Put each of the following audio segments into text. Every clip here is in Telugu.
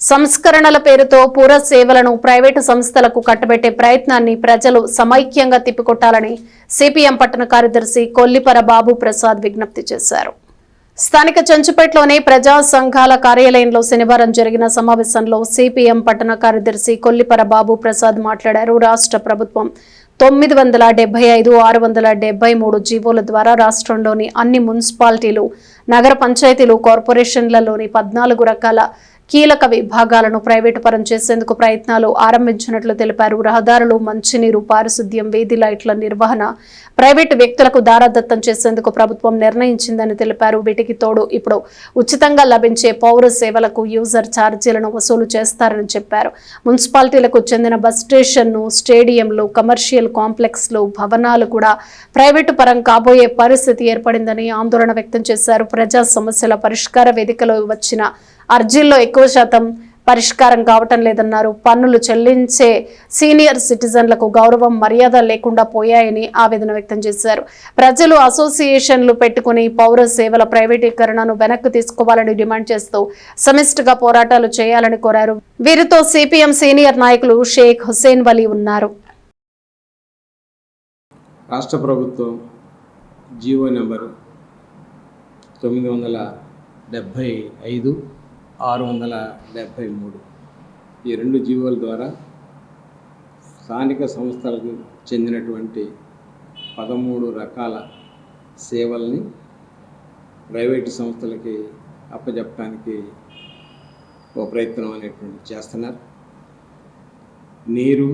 సంస్కరణల పేరుతో పుర సేవలను ప్రైవేటు సంస్థలకు కట్టబెట్టే ప్రయత్నాన్ని ప్రజలు సమైక్యంగా తిప్పికొట్టాలని సిపిఎం పట్టణ కార్యదర్శి కొల్లిపర బాబు ప్రసాద్ విజ్ఞప్తి చేశారు. స్థానిక చెంచుపేటలోని ప్రజా సంఘాల కార్యాలయంలో శనివారం జరిగిన సమావేశంలో సిపిఎం పట్టణ కార్యదర్శి కొల్లిపర బాబు ప్రసాద్ మాట్లాడారు. రాష్ట్ర ప్రభుత్వం 975, 673 జీవోల ద్వారా రాష్ట్రంలోని అన్ని మున్సిపాలిటీలు, నగర పంచాయతీలు, కార్పొరేషన్లలోని 14 రకాల కీలక విభాగాలను ప్రైవేటు పరం చేసేందుకు ప్రయత్నాలు ఆరంభించినట్లు తెలిపారు. రహదారులు, మంచినీరు, పారిశుద్ధ్యం, వీధి లైట్ల నిర్వహణ ప్రైవేటు వ్యక్తులకు దారాదత్తం చేసేందుకు ప్రభుత్వం నిర్ణయించిందని తెలిపారు. వీటికి తోడు ఇప్పుడు ఉచితంగా లభించే పౌర సేవలకు యూజర్ ఛార్జీలను వసూలు చేస్తారని చెప్పారు. మున్సిపాలిటీలకు చెందిన బస్ స్టేషన్ను, స్టేడియంలు, కమర్షియల్ కాంప్లెక్స్లు, భవనాలు కూడా ప్రైవేటు పరం కాబోయే పరిస్థితి ఏర్పడిందని ఆందోళన వ్యక్తం చేశారు. ప్రజా సమస్యల పరిష్కార వేదికలో వచ్చిన అర్జీల్లో ఎక్కువ శాతం పరిష్కారం కావటం లేదన్నారు. పన్నులు చెల్లించే సీనియర్ సిటిజన్లకు గౌరవం, మర్యాద లేకుండా పోయాయని ఆవేదన వ్యక్తం చేశారు. ప్రజలు అసోసియేషన్లు పెట్టుకుని పౌర సేవల ప్రైవేటీకరణను వెనక్కి తీసుకోవాలని డిమాండ్ చేస్తూ సమిష్టిగా పోరాటాలు చేయాలని కోరారు. వీరితో సిపిఎం సీనియర్ నాయకులు షేక్ హుసేన్ వలీ ఉన్నారు. రాష్ట్ర ప్రభుత్వం జీవో నెంబర్ 975, 673 ఈ 2 జీవోల ద్వారా స్థానిక సంస్థలకు చెందినటువంటి 13 రకాల సేవల్ని ప్రైవేటు సంస్థలకి అప్పచెప్పడానికి ఒక ప్రయత్నం అనేటువంటి చేస్తున్నారు. నీరు,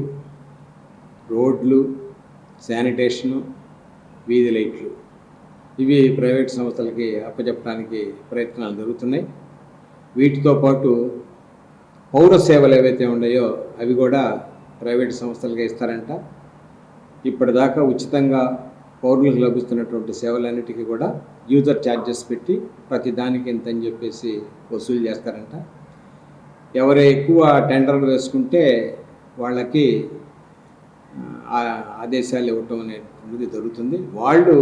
రోడ్లు, శానిటేషను, వీధి లైట్లు ఇవి ప్రైవేటు సంస్థలకి అప్పచెప్పడానికి ప్రయత్నాలు జరుగుతున్నాయి. వీటితో పాటు పౌర సేవలు ఏవైతే ఉన్నాయో అవి కూడా ప్రైవేటు సంస్థలుగా ఇస్తారంట. ఇప్పటిదాకా ఉచితంగా పౌరులకు లభిస్తున్నటువంటి సేవలన్నిటికీ కూడా యూజర్ ఛార్జెస్ పెట్టి ప్రతి దానికి ఇంతని చెప్పేసి వసూలు చేస్తారంట. ఎవరు ఎక్కువ టెండర్లు వేసుకుంటే వాళ్ళకి ఆదేశాలు ఇవ్వటం అనేది జరుగుతుంది. వాళ్ళు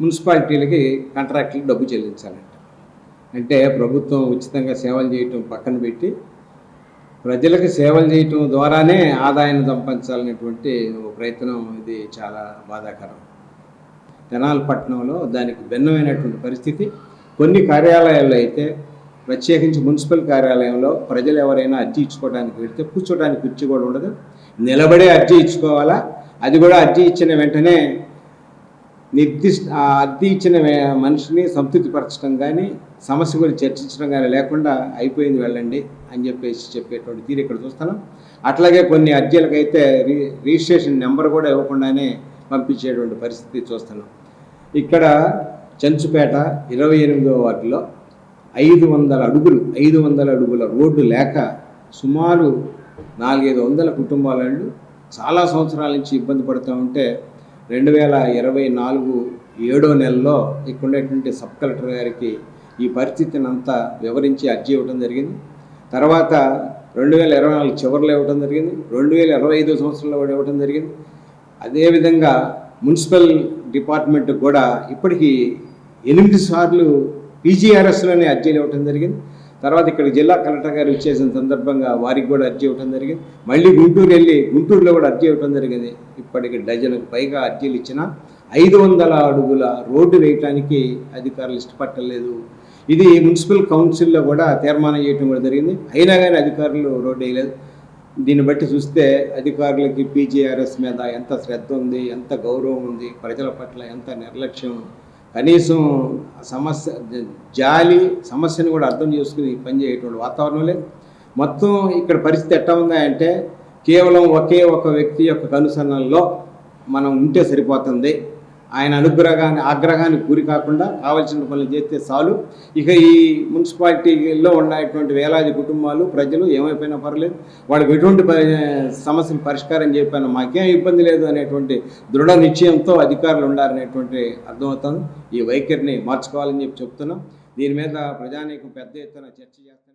మున్సిపాలిటీలకి కాంట్రాక్టులకు డబ్బు చెల్లించాలంట. అంటే ప్రభుత్వం ఉచితంగా సేవలు చేయటం పక్కన పెట్టి ప్రజలకు సేవలు చేయటం ద్వారానే ఆదాయాన్ని సంపాదించాలనేటువంటి ప్రయత్నం ఇది చాలా బాధాకరం. తెనాలి పట్టణంలో దానికి భిన్నమైనటువంటి పరిస్థితి. కొన్ని కార్యాలయాల్లో అయితే, ప్రత్యేకించి మున్సిపల్ కార్యాలయంలో ప్రజలు ఎవరైనా అర్జీ ఇచ్చుకోవడానికి వెళ్తే కూర్చోడానికి కుర్చీ కూడా ఉండదు, నిలబడే అర్జీ ఇచ్చుకోవాలా. అది కూడా అర్జీ ఇచ్చిన వెంటనే అర్జీ ఇచ్చిన మనిషిని సంతృప్తిపరచడం కానీ, సమస్య గురించి చర్చించడం కానీ లేకుండా అయిపోయింది వెళ్ళండి అని చెప్పేటువంటి తీరు ఇక్కడ చూస్తున్నాం. అట్లాగే కొన్ని అర్జీలకైతే రిజిస్ట్రేషన్ నెంబర్ కూడా ఇవ్వకుండానే పంపించేటువంటి పరిస్థితి చూస్తున్నాం. ఇక్కడ చెంచుపేట 28వ వార్డులో 500 అడుగుల రోడ్డు లేక సుమారు 400-500 కుటుంబాలు చాలా సంవత్సరాల నుంచి ఇబ్బంది పడుతూ ఉంటే 2024 7వ నెలలో ఇక్కడ ఉండేటువంటి సబ్ కలెక్టర్ గారికి ఈ పరిస్థితిని అంతా వివరించి అర్జీ ఇవ్వడం జరిగింది. తర్వాత 2024 చివరిలో ఇవ్వడం జరిగింది, 2025 సంవత్సరంలో కూడా ఇవ్వడం జరిగింది. అదేవిధంగా మున్సిపల్ డిపార్ట్మెంట్కి కూడా ఇప్పటికీ 8 సార్లు పీజీఆర్ఎస్లోనే అర్జీలు ఇవ్వడం జరిగింది. తర్వాత ఇక్కడ జిల్లా కలెక్టర్ గారు ఇచ్చేసిన సందర్భంగా వారికి కూడా అర్జీ ఇవ్వడం జరిగింది. మళ్ళీ గుంటూరు వెళ్ళి గుంటూరులో కూడా అర్జీ ఇవ్వడం జరిగింది. ఇప్పటికి డజన్కు పైగా అర్జీలు ఇచ్చిన 500 అడుగుల రోడ్డు వేయటానికి అధికారులు ఇష్టపట్టలేదు. ఇది మున్సిపల్ కౌన్సిల్లో కూడా తీర్మానం చేయడం కూడా జరిగింది. అయినా కానీ అధికారులు రోడ్డు వేయలేదు. దీన్ని బట్టి చూస్తే అధికారులకి పీజీఆర్ఎస్ మీద ఎంత శ్రద్ధ ఉంది, ఎంత గౌరవం ఉంది, ప్రజల పట్ల ఎంత నిర్లక్ష్యం. కనీసం సమస్యను కూడా అర్థం చేసుకుని పనిచేయటువంటి వాతావరణం లేదు. మొత్తం ఇక్కడ పరిస్థితి ఎట్లా ఉందా అంటే, కేవలం ఒకే ఒక వ్యక్తి యొక్క కనుసన్నల్లో మనం ఉంటే సరిపోతుంది. ఆయన ఆగ్రహానికి గురి కాకుండా కావాల్సిన పనులు చేస్తే చాలు. ఇక ఈ మున్సిపాలిటీలో ఉన్నటువంటి వేలాది కుటుంబాలు, ప్రజలు ఏమైపోయినా పర్లేదు, వాళ్ళకి ఎటువంటి సమస్యలు పరిష్కారం చెప్పాను, మాకేం ఇబ్బంది లేదు అనేటువంటి దృఢ నిశ్చయంతో అధికారులు ఉండాలనేటువంటి అర్థమవుతుంది. ఈ వైఖరిని మార్చుకోవాలని చెప్తున్నాం. దీని మీద ప్రజానీకం పెద్ద ఎత్తున చర్చ చేస్తాం.